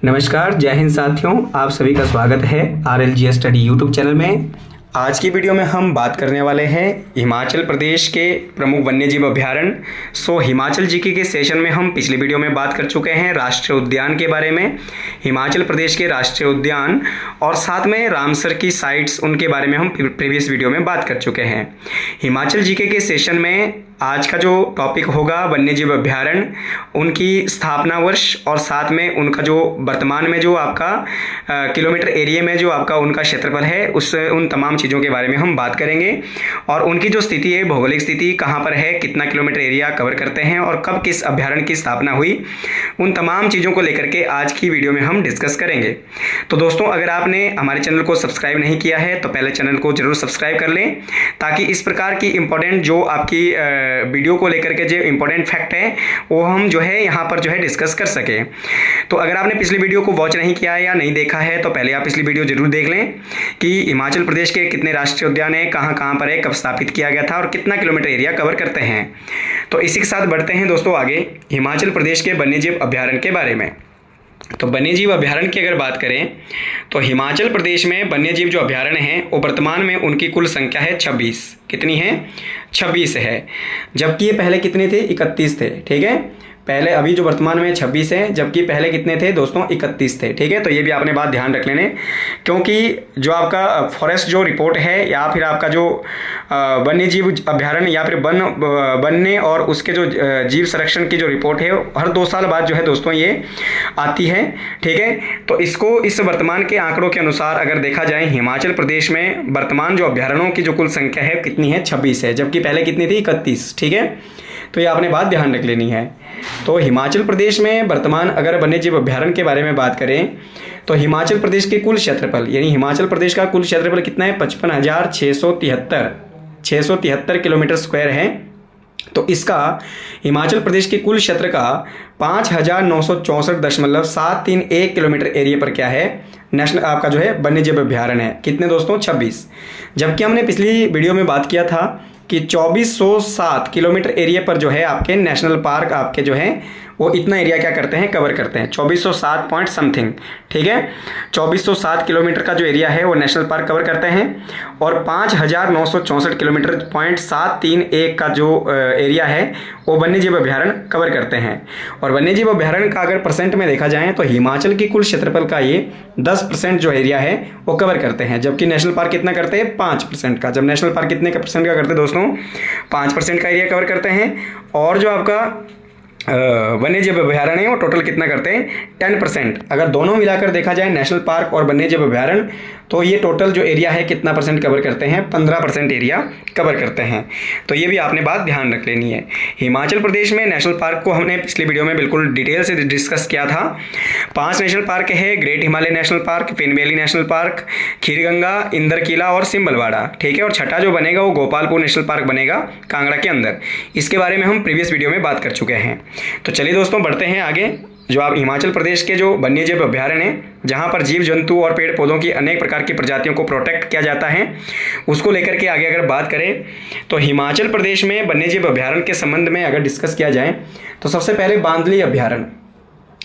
नमस्कार, जय हिंद साथियों। आप सभी का स्वागत है RLG स्टडी यूट्यूब चैनल में। आज की वीडियो में हम बात करने वाले हैं हिमाचल प्रदेश के प्रमुख वन्यजीव अभ्यारण्य। हिमाचल जीके के सेशन में हम पिछली वीडियो में बात कर चुके हैं राष्ट्रीय उद्यान के बारे में, हिमाचल प्रदेश के राष्ट्रीय उद्यान और साथ में रामसर की साइट्स उनके बारे में हम प्रीवियस वीडियो में बात कर चुके हैं। हिमाचल जीके के सेशन में आज का जो टॉपिक होगा वन्यजीव अभ्यारण्य, उनकी स्थापना वर्ष और साथ में उनका जो वर्तमान में जो आपका किलोमीटर एरिया में जो आपका उनका क्षेत्रफल है उन तमाम चीज़ों के बारे में हम बात करेंगे और उनकी जो स्थिति है, भौगोलिक स्थिति कहाँ पर है, कितना किलोमीटर एरिया कवर करते हैं और कब किस अभ्यारण्य की स्थापना हुई, उन तमाम चीज़ों को लेकर के आज की वीडियो में हम डिस्कस करेंगे। तो दोस्तों, अगर आपने हमारे चैनल को सब्सक्राइब नहीं किया है तो पहले चैनल को जरूर सब्सक्राइब कर लें, ताकि इस प्रकार की इंपॉर्टेंट जो आपकी वीडियो को लेकर के जो इंपॉर्टेंट फैक्ट है वो हम जो है यहाँ पर जो है डिस्कस कर सकें। तो अगर आपने पिछली वीडियो को वॉच नहीं किया है या नहीं देखा है तो पहले आप पिछली वीडियो जरूर देख लें कि हिमाचल प्रदेश के कितने राष्ट्रीय उद्यान है, कहाँ कहाँ पर है, कब स्थापित किया गया था और कितना किलोमीटर एरिया कवर करते हैं। तो इसी के साथ बढ़ते हैं दोस्तों आगे हिमाचल प्रदेश के वन्यजीव अभ्यारण्य के बारे में। तो वन्यजीव अभ्यारण्य की अगर बात करें तो हिमाचल प्रदेश में वन्यजीव जो अभ्यारण्य हैं वो वर्तमान में उनकी कुल संख्या है 26। कितनी है? 26 है। जबकि ये पहले कितने थे? 31 थे। ठीक है, पहले अभी जो वर्तमान में 26 है, जबकि पहले कितने थे दोस्तों? 31 थे। ठीक है, तो ये भी आपने बात ध्यान रख लेने, क्योंकि जो आपका फॉरेस्ट जो रिपोर्ट है या फिर आपका जो वन्यजीव अभ्यारण्य या फिर बनने और उसके जो जीव संरक्षण की जो रिपोर्ट है हर 2 साल बाद जो है दोस्तों ये आती है। ठीक है, तो इसको इस वर्तमान के आंकड़ों के अनुसार अगर देखा जाए हिमाचल प्रदेश में वर्तमान जो अभ्यारण्यों की जो कुल संख्या है कितनी है? 26 है, जबकि पहले कितनी थी? 31। ठीक है, तो ये आपने बात ध्यान रख लेनी है। तो हिमाचल प्रदेश में वर्तमान अगर वन्यजीव अभ्यारण्य के बारे में बात करें तो हिमाचल प्रदेश के कुल क्षेत्रफल यानी हिमाचल प्रदेश का कुल क्षेत्रफल कितना है? 55,673 किलोमीटर स्क्वायर है। तो इसका हिमाचल प्रदेश के कुल क्षेत्र का 5,964.731 किलोमीटर एरिया पर क्या है? नेशनल आपका जो है वन्यजीव अभ्यारण्य है। कितने दोस्तों? 26। जबकि हमने पिछली वीडियो में बात किया था कि 2407 किलोमीटर एरिया पर जो है आपके नेशनल पार्क आपके जो है वो इतना एरिया क्या करते हैं? कवर करते हैं। 2407 पॉइंट समथिंग। ठीक है, 2407 किलोमीटर का जो एरिया है वो नेशनल पार्क कवर करते हैं और 5,964 किलोमीटर पॉइंट 731 का जो एरिया है वो वन्यजीव अभ्यारण्य कवर करते हैं। और वन्यजीव अभ्यारण्य का अगर परसेंट में देखा जाए तो हिमाचल की कुल क्षेत्रफल का ये 10% जो एरिया है वो कवर करते हैं, जबकि नेशनल पार्क कितना करते हैं? 5% का। जब नेशनल पार्क कितने परसेंट का करते हैं दोस्तों? 5% का एरिया कवर करते हैं। और जो आपका वन्यजीव अभ्यारण्य वो टोटल कितना करते हैं? 10%। अगर दोनों मिलाकर देखा जाए नेशनल पार्क और वन्यजीव अभ्यारण्य तो ये टोटल जो एरिया है कितना परसेंट कवर करते हैं? 15% एरिया कवर करते हैं। तो ये भी आपने बात ध्यान रख लेनी है। हिमाचल प्रदेश में नेशनल पार्क को हमने पिछली वीडियो में बिल्कुल डिटेल से डिस्कस किया था। 5 नेशनल पार्क है: great Himalaya national park, Pin valley national park, Khirganga, Inderkilla और सिम्बलवाड़ा। ठीक है, और छठा जो बनेगा वो गोपालपुर नेशनल पार्क बनेगा कांगड़ा के अंदर। इसके बारे में हम प्रीवियस वीडियो में बात कर चुके हैं। तो चलिए दोस्तों बढ़ते हैं आगे। जो आप हिमाचल प्रदेश के जो वन्यजीव अभ्यारण्य है जहां पर जीव जंतु और पेड़ पौधों की अनेक प्रकार की प्रजातियों को प्रोटेक्ट किया जाता है, उसको लेकर के आगे अगर बात करें तो हिमाचल प्रदेश में वन्यजीव अभ्यारण्य के संबंध में अगर डिस्कस किया जाए तो सबसे पहले बांदली अभ्यारण्य।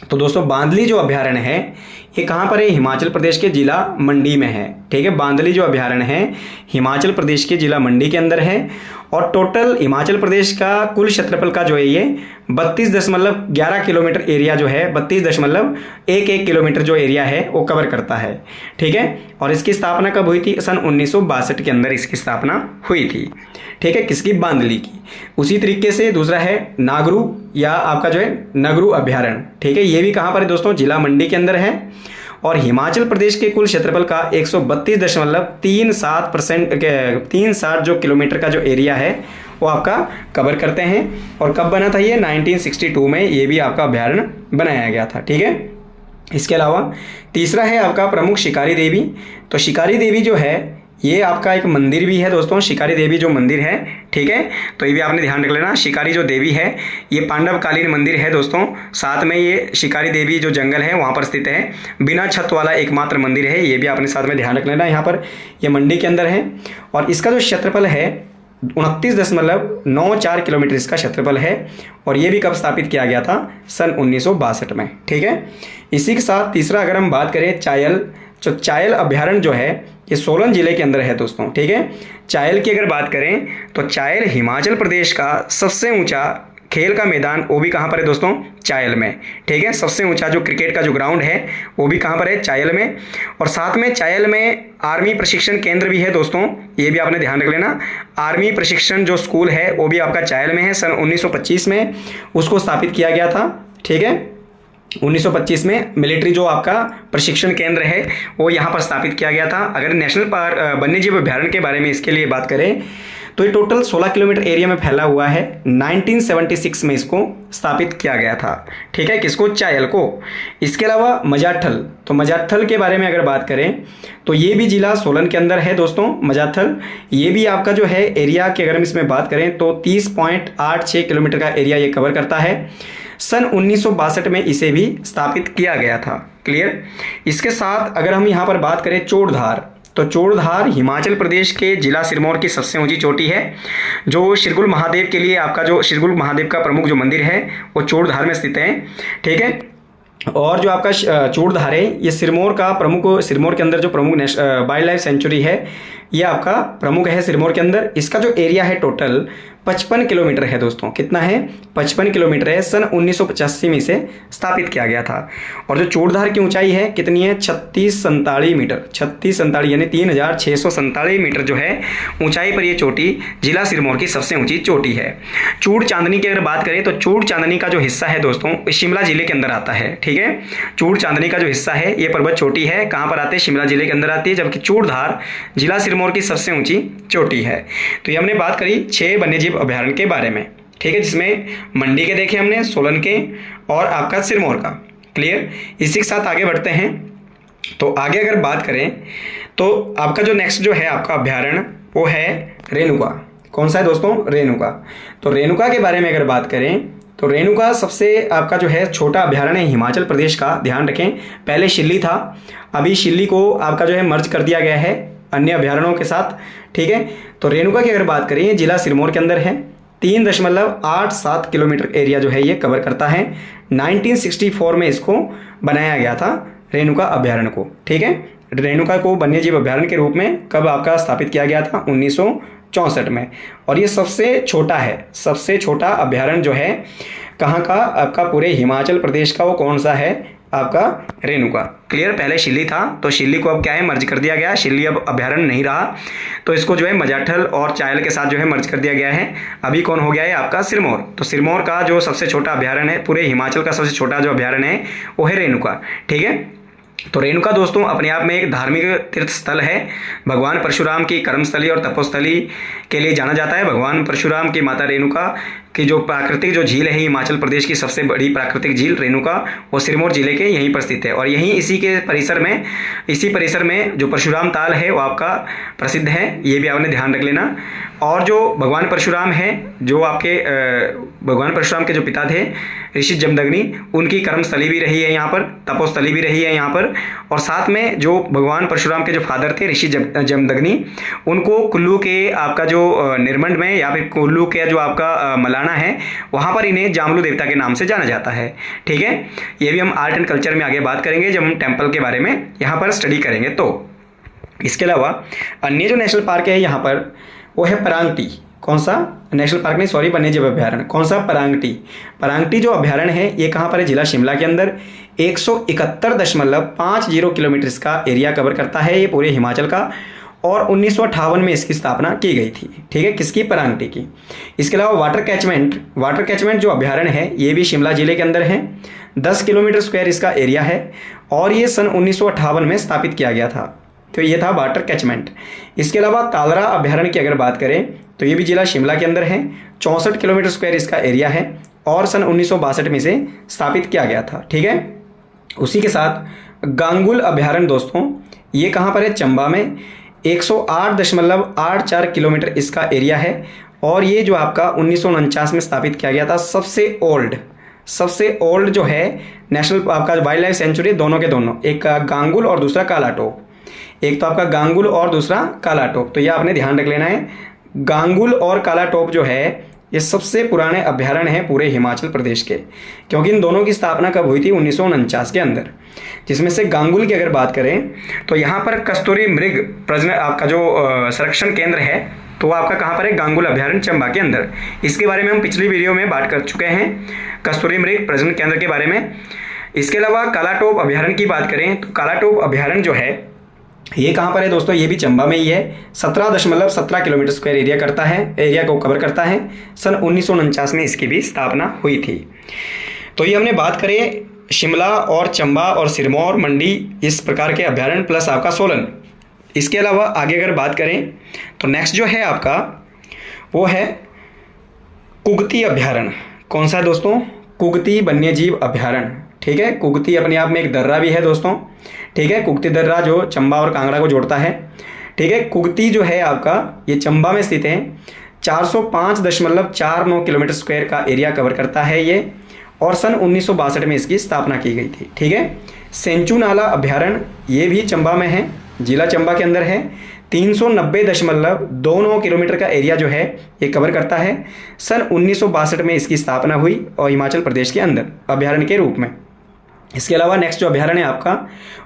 तो दोस्तों बांदली जो अभ्यारण्य है ये कहाँ पर है? हिमाचल प्रदेश के जिला मंडी में है। ठीक है, बांदली जो अभ्यारण्य है हिमाचल प्रदेश के जिला मंडी के अंदर है और टोटल हिमाचल प्रदेश का कुल क्षेत्रफल का जो है ये 32.11 किलोमीटर एरिया जो है 32.11 किलोमीटर जो एरिया है वो कवर करता है। ठीक है, और इसकी स्थापना कब हुई थी? सन 1962 के अंदर इसकी स्थापना हुई थी। ठीक है, किसकी? बांदली की। उसी तरीके से दूसरा है नागरू या आपका जो है नगरू अभ्यारण्य। ठीक है, ये भी कहाँ पर है दोस्तों? जिला मंडी के अंदर है और हिमाचल प्रदेश के कुल क्षेत्रफल का 132.37% जो किलोमीटर का जो एरिया है वो आपका कवर करते हैं। और कब बना था ये? 1962 में ये भी आपका अभ्यारण्य बनाया गया था। ठीक है, इसके अलावा तीसरा है आपका प्रमुख शिकारी देवी। तो शिकारी देवी जो है ये आपका एक मंदिर भी है दोस्तों, शिकारी देवी जो मंदिर है। ठीक है, तो ये भी आपने ध्यान रख लेना। शिकारी जो देवी है ये पांडवकालीन मंदिर है दोस्तों। साथ में ये शिकारी देवी जो जंगल है वहाँ पर स्थित है, बिना छत वाला एकमात्र मंदिर है। ये भी आपने साथ में ध्यान रख लेना। यहाँ पर ये मंडी के अंदर है और इसका जो क्षेत्रफल है 29.94 किलोमीटर इसका क्षेत्रफल है। और ये भी कब स्थापित किया गया था? सन 1962 में। ठीक है, इसी के साथ तीसरा अगर हम बात करें चायल, तो चायल अभ्यारण्य जो है ये सोलन जिले के अंदर है दोस्तों। ठीक है, चायल की अगर बात करें तो चायल हिमाचल प्रदेश का सबसे ऊंचा खेल का मैदान वो भी कहाँ पर है दोस्तों? चायल में। ठीक है, सबसे ऊंचा जो क्रिकेट का जो ग्राउंड है वो भी कहाँ पर है? चायल में। और साथ में चायल में आर्मी प्रशिक्षण केंद्र भी है दोस्तों, ये भी आपने ध्यान रख लेना। आर्मी प्रशिक्षण जो स्कूल है वो भी आपका चायल में है। सन 1925 में उसको स्थापित किया गया था। ठीक है, 1925 में मिलिट्री जो आपका प्रशिक्षण केंद्र है वो यहाँ पर स्थापित किया गया था। अगर नेशनल पार्क वन्यजीव अभ्यारण्य के बारे में इसके लिए बात करें तो ये टोटल 16 किलोमीटर एरिया में फैला हुआ है। 1976 में इसको स्थापित किया गया था। ठीक है, किसको? चायल को। इसके अलावा मजाठल, तो मजाठल के बारे में अगर बात करें तो ये भी जिला सोलन के अंदर है दोस्तों। मजाठल ये भी आपका जो है एरिया की अगर हम इसमें बात करें तो 30.86 किलोमीटर का एरिया ये कवर करता है। सन 1962 में इसे भी स्थापित किया गया था। क्लियर। इसके साथ अगर हम यहाँ पर बात करें चोड़धार, तो चोड़धार हिमाचल प्रदेश के जिला सिरमौर की सबसे ऊंची चोटी है, जो श्रीगुल महादेव के लिए आपका जो श्रीगुल महादेव का प्रमुख जो मंदिर है वो चोड़धार में स्थित है। ठीक है, और जो आपका चोड़धार है ये सिरमौर का प्रमुख, सिरमौर के अंदर जो प्रमुख वाइल्ड लाइफ सेंचुरी है ये आपका प्रमुख है सिरमौर के अंदर। इसका जो एरिया है टोटल 55 किलोमीटर है दोस्तों। कितना है? 55 किलोमीटर है। सन 1985 में इसे स्थापित किया गया था। और जो चोड़धार की ऊंचाई है कितनी है? 3647 मीटर। 3647 यानी 3647 मीटर जो है ऊंचाई पर ये चोटी जिला सिरमौर की सबसे ऊंची चोटी है। चूड़ चांदनी की अगर बात करें तो चूड़ चांदनी का जो हिस्सा है दोस्तों शिमला जिले के अंदर आता है। ठीक है, चूड़ चांदनी का जो हिस्सा है ये पर्वत चोटी है, कहाँ पर आते हैं? शिमला जिले के अंदर आती है, जबकि चूड़धार जिला सिरमौर की सबसे ऊंची चोटी है। तो ये हमने बात करी 6 वन्यजीव अभ्यारण्य के बारे में। ठीक है, जिसमें मंडी के देखे हमने, सोलन के और आपका सिरमौर का। क्लियर। इसी के साथ आगे बढ़ते हैं। तो आगे अगर बात करें तो आपका जो नेक्स्ट जो है आपका अभ्यारण्य वो है रेणुका। कौन सा है दोस्तों? रेणुका। तो रेणुका के बारे में अगर बात करें तो रेणुका सबसे आपका जो है छोटा अभ्यारण्य हिमाचल प्रदेश का। ध्यान रखें, पहले शिल्ली था, अभी शिल्ली को आपका जो है मर्ज कर दिया गया है अन्य अभ्यारण्यों के साथ। ठीक है, तो रेणुका की अगर बात करें जिला सिरमौर के अंदर है। 3.87 किलोमीटर एरिया जो है ये कवर करता है। 1964 में इसको बनाया गया था रेणुका अभ्यारण्य को। ठीक है, रेणुका को वन्यजीव अभ्यारण्य के रूप में कब आपका स्थापित किया गया था? 1964 में। और ये सबसे छोटा है, सबसे छोटा अभ्यारण्य जो है कहाँ का? आपका पूरे हिमाचल प्रदेश का। वो कौन सा है? आपका रेणुका। क्लियर। पहले शिल्ली था तो शिल्ली को अब क्या है? मर्ज कर दिया गया। शिल्ली अब अभ्यारण्य नहीं रहा तो इसको जो है मजाठल और चायल के साथ जो है मर्ज कर दिया गया है। अभी कौन हो गया है? आपका सिरमौर। तो सिरमौर का जो सबसे छोटा अभ्यारण्य है, पूरे हिमाचल का सबसे छोटा जो अभ्यारण्य है वो है रेणुका। ठीक है, तो रेणुका दोस्तों अपने आप में एक धार्मिक तीर्थ स्थल है। भगवान परशुराम की कर्मस्थली और तपोस्थली के लिए जाना जाता है। भगवान परशुराम की माता रेणुका की जो प्राकृतिक जो झील है हिमाचल प्रदेश की सबसे बड़ी प्राकृतिक झील रेणुका, वो सिरमौर जिले के यहीं पर स्थित है। और यहीं इसी परिसर में जो परशुराम ताल है वो आपका प्रसिद्ध है, ये भी आपने ध्यान रख लेना। और जो भगवान परशुराम है, जो आपके भगवान परशुराम के जो पिता थे ऋषि जमदग्नि, उनकी कर्मस्थली भी रही है यहाँ पर, तपोस्थली भी रही है यहाँ पर। और साथ में जो भगवान परशुराम के जो फादर थे ऋषि जमदग्नि, उनको कुल्लू के आपका जो निर्मंड में या फिर कुल्लू के जो आपका मलाना है वहाँ पर इन्हें जामलू देवता के नाम से जाना जाता है। ठीक है, ये भी हम आर्ट एंड कल्चर में आगे बात करेंगे जब हम टेम्पल के बारे में यहाँ पर स्टडी करेंगे। तो इसके अलावा अन्य जो नेशनल पार्क है यहाँ पर वो है परांगटी। कौन सा? नेशनल पार्क नहीं, सॉरी, वन्यजीव अभ्यारण्य। कौन सा? परांगटी। परांगटी जो अभ्यारण्य है ये कहाँ पर है? जिला शिमला के अंदर। 171.50 किलोमीटर इसका एरिया कवर करता है ये पूरे हिमाचल का। और 1958 में इसकी स्थापना की गई थी। ठीक है, किसकी? परांगटी की। इसके अलावा वाटर कैचमेंट जो अभ्यारण्य है ये भी शिमला जिले के अंदर है। 10 किलोमीटर स्क्वायर इसका एरिया है और ये सन 1958 में स्थापित किया गया था। तो ये था वाटर कैचमेंट। इसके अलावा कालरा अभ्यारण्य की अगर बात करें तो ये भी जिला शिमला के अंदर है। 64 किलोमीटर स्क्वायर इसका एरिया है और सन 1962 में इसे स्थापित किया गया था। ठीक है, उसी के साथ गांगुल अभ्यारण्य दोस्तों ये कहाँ पर है? चंबा में। 108.84 किलोमीटर इसका एरिया है और ये जो आपका 1949 में स्थापित किया गया था। सबसे ओल्ड जो है नेशनल आपका वाइल्ड लाइफ सेंचुरी, दोनों के दोनों, एक गांगुल और दूसरा कालाटोप। एक तो आपका गांगुल और दूसरा कालाटोप, तो यह आपने ध्यान रख लेना है। गांगुल और कालाटोप जो है ये सबसे पुराने अभ्यारण्य हैं पूरे हिमाचल प्रदेश के, क्योंकि इन दोनों की स्थापना कब हुई थी 1949 के अंदर। जिसमें से गांगुल की अगर बात करें तो यहाँ पर कस्तूरी मृग प्रजनन आपका जो संरक्षण केंद्र है तो वो आपका कहाँ पर है, गांगुल अभ्यारण्य चंबा के अंदर। इसके बारे में हम पिछली वीडियो में बात कर चुके हैं कस्तूरी मृग प्रजनन केंद्र के बारे में। इसके अलावा कालाटोप अभ्यारण्य की बात करें तो कालाटोप अभ्यारण्य जो है ये कहाँ पर है दोस्तों, ये भी चंबा में ही है। 17.17 किलोमीटर स्क्वायर एरिया करता है, एरिया को कवर करता है। सन 1949 में इसकी भी स्थापना हुई थी। तो ये हमने बात करें शिमला और चंबा और सिरमौर मंडी इस प्रकार के अभ्यारण्य प्लस आपका सोलन। इसके अलावा आगे अगर बात करें तो नेक्स्ट जो है आपका वो है कुगती अभ्यारण्य। कौन सा है दोस्तों, कुगती वन्यजीव अभ्यारण्य। ठीक है, कुगती अपने आप में एक दर्रा भी है दोस्तों। ठीक है, कुगती दर्रा जो चंबा और कांगड़ा को जोड़ता है। ठीक है, कुगती जो है आपका ये चंबा में स्थित है। 405.49 किलोमीटर स्क्वायर का एरिया कवर करता है ये, और सन 1962 में इसकी स्थापना की गई थी। ठीक है, सेंचू नाला अभ्यारण्य ये भी चंबा में है, जिला चंबा के अंदर है। 390.29 किलोमीटर का एरिया जो है ये कवर करता है। सन 1962 में इसकी स्थापना हुई और हिमाचल प्रदेश के अंदर अभ्यारण्य के रूप में। इसके अलावा नेक्स्ट जो अभ्यारण्य है आपका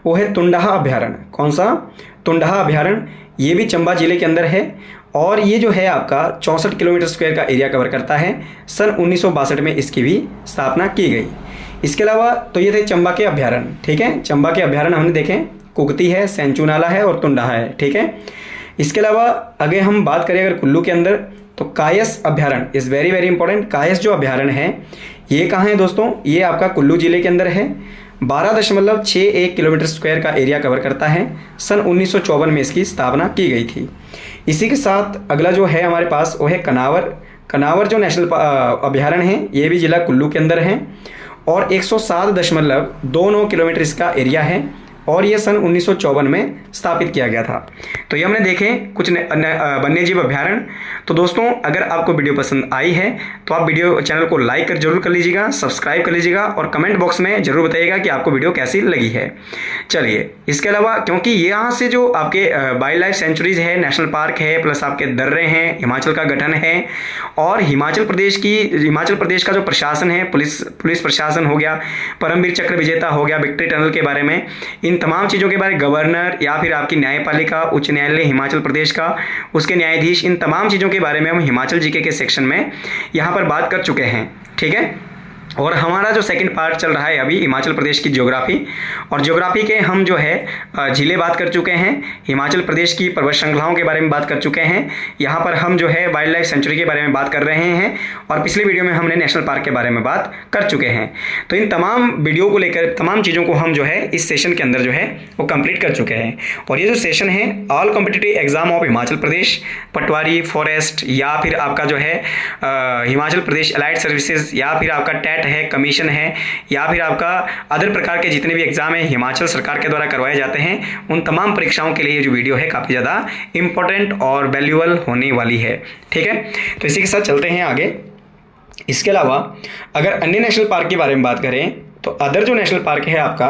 वो है तुंडहा अभ्यारण्य। कौन सा, तुंडहा अभ्यारण्य। ये भी चंबा जिले के अंदर है और ये जो है आपका 64 किलोमीटर स्क्वायर का एरिया कवर करता है। सन 1962 में इसकी भी स्थापना की गई। इसके अलावा तो ये थे चंबा के अभ्यारण्य। ठीक है, चंबा के अभ्यारण्य हमने देखे कुगती है, सेंचू नाला है और तुंडहा है। ठीक है, इसके अलावा अगर हम बात करें अगर कुल्लू के अंदर तो कायस अभ्यारण्य इज़ वेरी वेरी इंपॉर्टेंट। कायस जो अभ्यारण्य है ये कहाँ है दोस्तों, ये आपका कुल्लू जिले के अंदर है। 12.61 किलोमीटर स्क्वायर का एरिया कवर करता है। सन 1954 में इसकी स्थापना की गई थी। इसी के साथ अगला जो है हमारे पास वो है कनावर। कनावर जो नेशनल अभ्यारण्य है ये भी जिला कुल्लू के अंदर है और 107.29 किलोमीटर इसका एरिया है और ये सन 1954 में स्थापित किया गया था। तो ये हमने देखे कुछ वन्यजीव अभ्यारण्य। तो दोस्तों अगर आपको वीडियो पसंद आई है तो आप वीडियो चैनल को लाइक कर जरूर कर लीजिएगा, सब्सक्राइब कर लीजिएगा और कमेंट बॉक्स में जरूर बताइएगा कि आपको वीडियो कैसी लगी है। चलिए, इसके अलावा क्योंकि यहाँ से जो आपके वाइल्ड लाइफ सेंचुरीज है, नेशनल पार्क है, प्लस आपके दर्रे हैं, हिमाचल का गठन है और हिमाचल प्रदेश का जो प्रशासन है, पुलिस प्रशासन हो गया, परमवीर चक्र विजेता हो गया, विक्ट्री टनल के बारे में, इन तमाम चीज़ों के बारे में गवर्नर या फिर आपकी न्यायपालिका, उच्च न्यायालय हिमाचल प्रदेश का, उसके न्यायाधीश, इन तमाम चीज़ों के बारे में हम हिमाचल जीके के सेक्शन में यहाँ पर बात कर चुके हैं। ठीक है, और हमारा जो सेकंड पार्ट चल रहा है अभी हिमाचल प्रदेश की ज्योग्राफी, और ज्योग्राफी के हम जो है झीलें बात कर चुके हैं, हिमाचल प्रदेश की पर्वत श्रृंखलाओं के बारे में बात कर चुके हैं, यहाँ पर हम जो है वाइल्ड लाइफ सेंचुरी के बारे में बात कर रहे हैं और पिछले वीडियो में हमने नेशनल पार्क के बारे में बात कर चुके हैं। तो इन तमाम वीडियो को लेकर तमाम चीज़ों को हम जो है इस सेशन के अंदर जो है वो कंप्लीट कर चुके हैं। और ये जो सेशन है all competitive exam of Himachal Pradesh, Patwari, forest या फिर आपका जो है हिमाचल प्रदेश अलाइड सर्विसेज या फिर आपका टैट है, कमीशन है या फिर आपका अदर प्रकार के जितने भी एग्जाम है हिमाचल सरकार के द्वारा करवाए जाते हैं, उन तमाम परीक्षाओं के लिए ये जो वीडियो है काफ़ी ज़्यादा इंपॉर्टेंट और वैल्यूएबल होने वाली है। ठीक है, तो इसी के साथ चलते हैं आगे। इसके अलावा अगर अन्य नेशनल पार्क के बारे में बात करें तो अदर जो नेशनल पार्क है आपका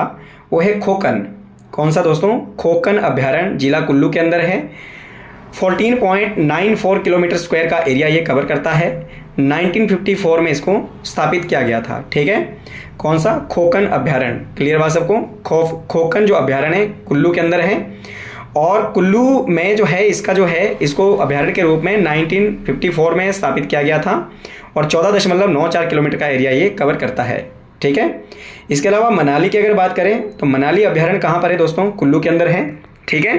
वो है खोकन। कौन सा दोस्तों, खोकन अभ्यारण्य जिला कुल्लू के अंदर है। 14.94 किलोमीटर स्क्वायर का एरिया ये कवर करता है। 1954 में इसको स्थापित किया गया था। ठीक है, कौन सा, खोकन अभ्यारण्य। क्लियर बात सबको, खोकन जो अभ्यारण्य है कुल्लू के अंदर है और कुल्लू में जो है इसका जो है इसको अभ्यारण्य के रूप में 1954 में स्थापित किया गया था और 14.94 किलोमीटर का एरिया ये कवर करता है। ठीक है, इसके अलावा मनाली की अगर बात करें तो मनाली अभ्यारण्य कहाँ पर है दोस्तों, कुल्लू के अंदर है। ठीक है,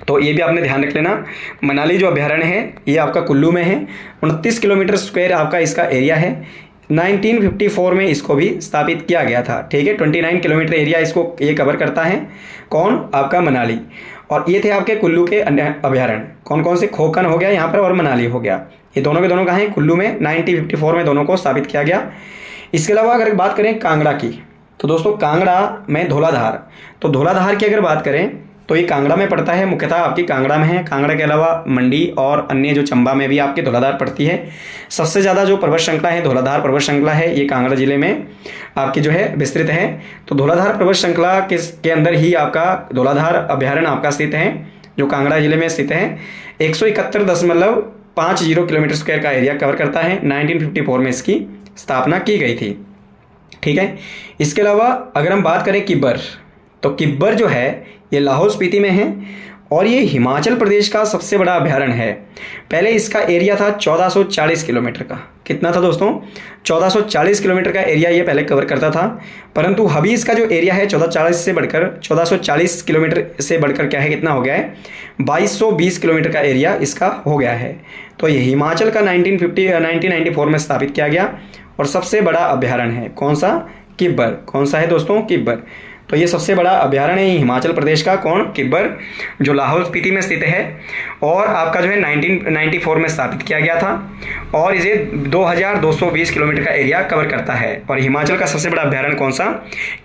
तो ये भी आपने ध्यान रख लेना, मनाली जो अभ्यारण्य है ये आपका कुल्लू में है। 29 किलोमीटर स्क्वायर आपका इसका एरिया है। 1954 में इसको भी स्थापित किया गया था। ठीक है, 29 किलोमीटर एरिया इसको ये कवर करता है। कौन, आपका मनाली। और ये थे आपके कुल्लू के अन्य अभ्यारण्य। कौन कौन से, खोकन हो गया यहाँ पर और मनाली हो गया। ये दोनों के दोनों कहाँ हैं, कुल्लू में। 1954 में दोनों को स्थापित किया गया। इसके अलावा अगर बात करें कांगड़ा की तो दोस्तों कांगड़ा में धौलाधार, तो धौलाधार की अगर बात करें तो ये कांगड़ा में पड़ता है, मुख्यतः आपकी कांगड़ा में है। कांगड़ा के अलावा मंडी और अन्य जो चंबा में भी आपकी धौलाधार पड़ती है। सबसे ज़्यादा जो पर्वत श्रृंखला है धौलाधार पर्वत श्रृंखला है, ये कांगड़ा जिले में आपकी जो है विस्तृत है। तो धौलाधार पर्वत श्रृंखला के अंदर ही आपका धौलाधार अभ्यारण्य आपका स्थित है जो कांगड़ा जिले में स्थित है। 50 किलोमीटर स्क्वायर का एरिया कवर करता है। 1954 में इसकी स्थापना की गई थी। ठीक है, इसके अलावा अगर हम बात करें किब्बर, तो किब्बर जो है ये लाहौल स्पीति में है और ये हिमाचल प्रदेश का सबसे बड़ा अभयारण्य है। पहले इसका एरिया था 1440 किलोमीटर का। कितना था दोस्तों? 1440 किलोमीटर का एरिया ये पहले कवर करता था, परंतु अभी इसका जो एरिया है 1440 किलोमीटर से बढ़कर क्या है, कितना हो गया है, 2220 किलोमीटर का एरिया इसका हो गया है। तो ये हिमाचल का 1994 में स्थापित किया गया और सबसे बड़ा अभयारण्य है। कौन सा? किब्बर। कौन सा है दोस्तों? किब्बर। तो ये सबसे बड़ा अभयारण्य है हिमाचल प्रदेश का। कौन? किब्बर, जो लाहौल स्पीति में स्थित है और आपका जो है 1994 में स्थापित किया गया था और इसे 2220 किलोमीटर का एरिया कवर करता है। और हिमाचल का सबसे बड़ा अभयारण्य कौन सा?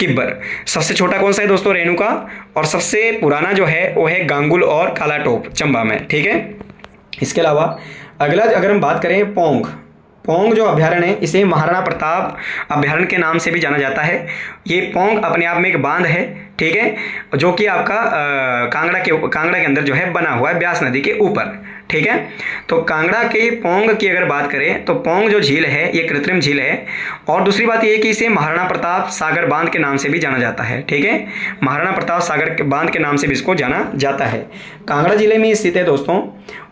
किब्बर। सबसे छोटा कौन सा है दोस्तों? रेणुका। और सबसे पुराना जो है वो है गांगुल और कालाटोप, चंबा में। ठीक है, इसके अलावा अगला अगर हम बात करें पोंग, पोंग जो अभयारण्य है इसे महाराणा प्रताप अभयारण्य के नाम से भी जाना जाता है। ये पोंग अपने आप में एक बांध है, ठीक है, जो कि आपका कांगड़ा के अंदर जो है बना हुआ है, ब्यास नदी के ऊपर। ठीक है, तो कांगड़ा के पोंग की अगर बात करें तो पोंग जो झील है ये कृत्रिम झील है। और दूसरी बात ये कि इसे महाराणा प्रताप सागर बांध के नाम से भी जाना जाता है। ठीक है, महाराणा प्रताप सागर के बांध के नाम से भी इसको जाना जाता है। कांगड़ा जिले में स्थित है दोस्तों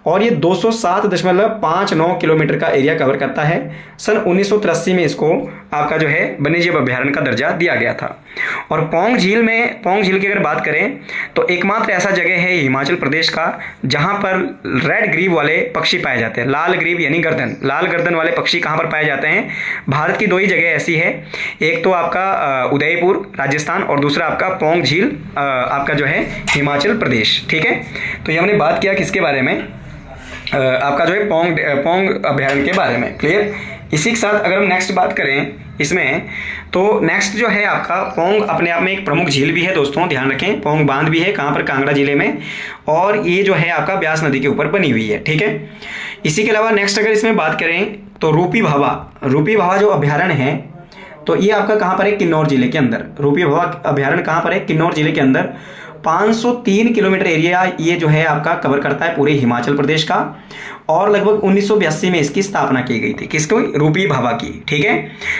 और ये 207.59 किलोमीटर का एरिया कवर करता है। सन 1983 में इसको आपका जो है वन्यजीव अभयारण्य का दर्जा दिया गया था। और पोंग झील की अगर बात करें तो एकमात्र ऐसा जगह है हिमाचल प्रदेश का जहां पर रेड ग्रीव वाले पक्षी पाए जाते हैं। लाल ग्रीव यानी गर्दन, लाल गर्दन वाले पक्षी कहां पर पाए जाते हैं? भारत की दो ही जगह ऐसी है, एक तो आपका उदयपुर राजस्थान और दूसरा आपका पोंग झील आपका जो है हिमाचल प्रदेश। ठीक है, तो ये हमने बात किया किसके बारे में? आपका जो है पोंग अभयारण्य के बारे में। क्लियर? इसी के साथ अगर हम नेक्स्ट बात करें इसमें, तो नेक्स्ट जो है आपका पोंग अपने आप में एक प्रमुख झील भी है दोस्तों, ध्यान रखें। पोंग बांध भी है, कहाँ पर? कांगड़ा जिले में, और ये जो है आपका ब्यास नदी के ऊपर बनी हुई है। ठीक है, इसी के अलावा नेक्स्ट अगर इसमें बात करें तो रूपी भावा जो अभयारण्य है तो ये आपका कहाँ पर है? किन्नौर जिले के अंदर। रूपी भावा अभयारण्य कहाँ पर है? किन्नौर जिले के अंदर। 503 किलोमीटर एरिया ये जो है आपका कवर करता है पूरे हिमाचल प्रदेश का और लगभग 1982 में इसकी स्थापना की गई थी। किसको? रूपी भावा की। ठीक है,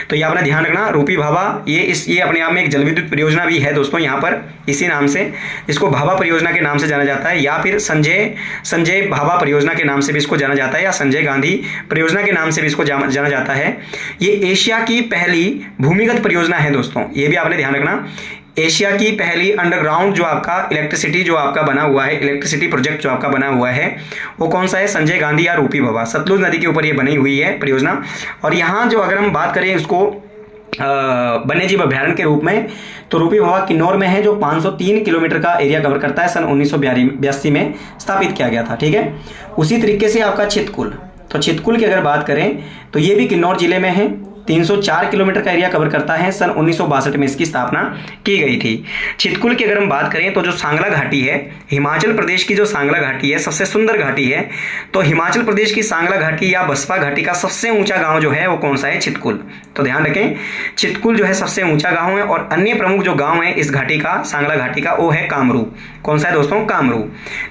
तो ये आपने ध्यान रखना, रूपी भावा ये अपने आप में एक जल विद्युत परियोजना भी है दोस्तों। यहाँ पर इसी नाम से इसको भाभा परियोजना के नाम से जाना जाता है, या फिर संजय भाभा परियोजना के नाम से भी इसको जाना जाता है, या संजय गांधी परियोजना के नाम से भी इसको जाना जाता है। ये एशिया की पहली भूमिगत परियोजना है दोस्तों, ये भी आपने ध्यान रखना। एशिया की पहली अंडरग्राउंड जो आपका इलेक्ट्रिसिटी प्रोजेक्ट जो आपका बना हुआ है वो कौन सा है? संजय गांधी या रूपी भावा। सतलुज नदी के ऊपर ये बनी हुई है परियोजना। और यहाँ जो अगर हम बात करें इसको वन्यजीव अभयारण्य के रूप में, तो रूपी भावा किन्नौर में है जो 503 किलोमीटर का एरिया कवर करता है। सन 1982 में स्थापित किया गया था। ठीक है, उसी तरीके से आपका चितकुल, तो चितकुल की अगर बात करें तो ये भी किन्नौर जिले में है, 304 किलोमीटर का एरिया कवर करता है। सन 1962 में इसकी स्थापना की गई थी। चितकुल की अगर हम बात करें तो जो सांगला घाटी है, हिमाचल प्रदेश की जो सांगला घाटी है सबसे सुंदर घाटी है। तो हिमाचल प्रदेश की सांगला घाटी या बसपा घाटी का सबसे ऊंचा गांव जो है वो कौन सा है? चितकुल। तो ध्यान रखें, चितकुल जो है सबसे ऊंचा गांव है। और अन्य प्रमुख जो गांव है इस घाटी का, सांगला घाटी का, वो है कामरू। कौन सा है दोस्तों? कामरू।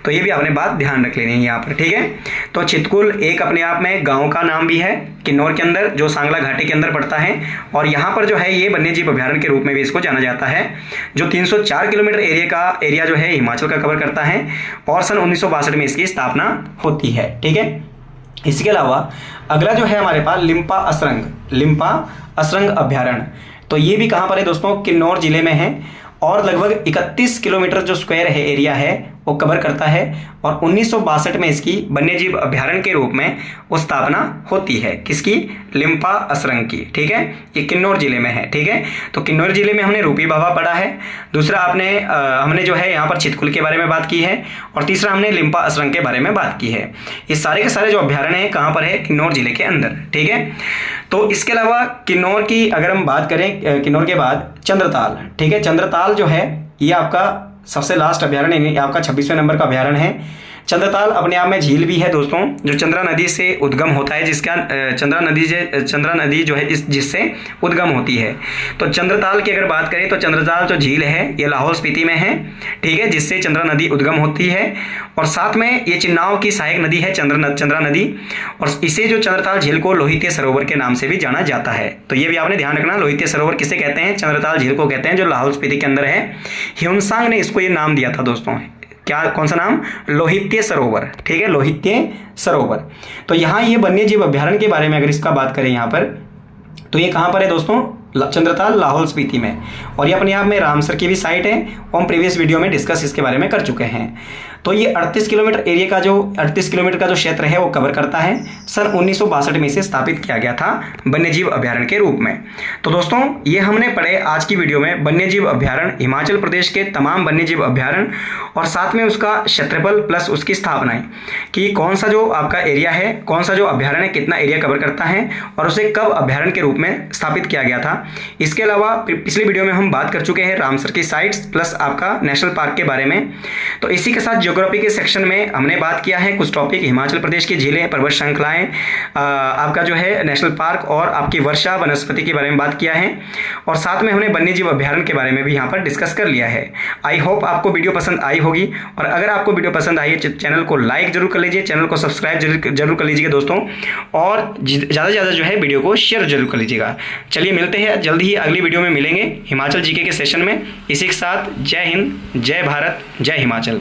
तो ये भी आपने बात ध्यान रख लेनी है यहाँ पर। ठीक है, तो चितकुल एक अपने आप में गाँव का नाम भी है किन्नौर के अंदर जो सांगला घाटी के अंदर पड़ता है। और यहाँ पर जो है ये वन्यजीव अभयारण्य के रूप में भी इसको जाना जाता है, जो 304 किलोमीटर एरिया जो है हिमाचल का कवर करता है। और सन 1962 में इसकी स्थापना होती है। ठीक है, इसके अलावा अगला जो है हमारे पास लिम्पा असरंग अभयारण्य। तो ये भी कहाँ पर है दोस्तों? किन्नौर जिले में है और लगभग 31 किलोमीटर जो स्क्वायर है एरिया है वो कवर करता है। और 1962 में इसकी वन्यजीव अभयारण्य के रूप में वो स्थापना होती है। किसकी? लिम्पा असरंग की। ठीक है, ये किन्नौर जिले में है। ठीक है, तो किन्नौर जिले में हमने रूपी भावा पढ़ा है। दूसरा हमने जो है यहाँ पर चितकुल के बारे में बात की है। और तीसरा हमने लिम्पा असरंग के बारे में बात की है। ये सारे के सारे जो अभयारण्य है कहाँ पर है? किन्नौर जिले के अंदर। ठीक है, तो इसके अलावा किन्नौर की अगर हम बात करें, किन्नौर के बाद चंद्रताल। ठीक है, चंद्रताल जो है ये आपका सबसे लास्ट अभयारण्य, आपका 26वें नंबर का अभयारण्य है चंद्रताल अपने आप में झील भी है दोस्तों, जो चंद्रा नदी से उद्गम होता है, जिसका चंद्रा नदी जो है जिससे उद्गम होती है। तो चंद्रताल की अगर बात करें तो चंद्रताल जो झील है ये लाहौल स्पीति में है, ठीक है, जिससे चंद्रा नदी उद्गम होती है। और साथ में ये चिन्नाव की सहायक नदी है चंद्रा नदी, और इसे जो चंद्रताल झील को लोहित्य सरोवर के नाम से भी जाना जाता है। तो ये भी आपने ध्यान रखना, लोहित्य सरोवर किसे कहते हैं? चंद्रताल झील को कहते हैं, जो लाहौल स्पीति के अंदर है। ह्योनसांग ने इसको ये नाम दिया था दोस्तों, क्या, कौन सा नाम? लोहित्य सरोवर, ठीक है, लोहित्य सरोवर। तो यहाँ ये वन्य जीव अभ्यारण्य के बारे में अगर इसका बात करें यहाँ पर, तो ये कहाँ पर है दोस्तों? चंद्रताल लाहौल स्पीति में। और ये अपने आप में रामसर की भी साइट है, और हम प्रीवियस वीडियो में डिस्कस इसके बारे में कर चुके हैं। तो ये 38 किलोमीटर एरिया का जो 38 किलोमीटर का जो क्षेत्र है वो कवर करता है। सन 1962 में इसे स्थापित किया गया था वन्यजीव अभ्यारण्य के रूप में। तो दोस्तों ये हमने पढ़े आज की वीडियो में वन्यजीव अभ्यारण्य, हिमाचल प्रदेश के तमाम वन्यजीव अभ्यारण्य, और साथ में उसका क्षेत्रफल प्लस उसकी स्थापनाएं, कि कौन सा जो आपका एरिया है, कौन सा जो अभ्यारण्य कितना एरिया कवर करता है, और उसे कब अभ्यारण्य के रूप में स्थापित किया गया था। इसके अलावा पिछले वीडियो में हम बात कर चुके हैं रामसर की साइट्स प्लस आपका नेशनल पार्क के बारे में। तो इसी के साथ ज्योग्राफी के सेक्शन में हमने बात किया है कुछ टॉपिक, हिमाचल प्रदेश की झीलें, पर्वत श्रृंखलाएं, आपका जो है नेशनल पार्क और आपकी वर्षा वनस्पति के बारे में बात किया है, और साथ में हमने वन्यजीव अभ्यारण्य के बारे में भी यहाँ पर डिस्कस कर लिया है। आई होप आपको वीडियो पसंद आई होगी, और अगर आपको वीडियो पसंद आई है चैनल को लाइक जरूर कर लीजिए, चैनल को सब्सक्राइब जरूर कर लीजिएगा दोस्तों, और ज़्यादा से ज़्यादा जो है वीडियो को शेयर जरूर कर लीजिएगा। चलिए मिलते हैं जल्द ही अगली वीडियो में, मिलेंगे हिमाचल जीके के सेशन में। इसी के साथ जय हिंद, जय भारत, जय हिमाचल।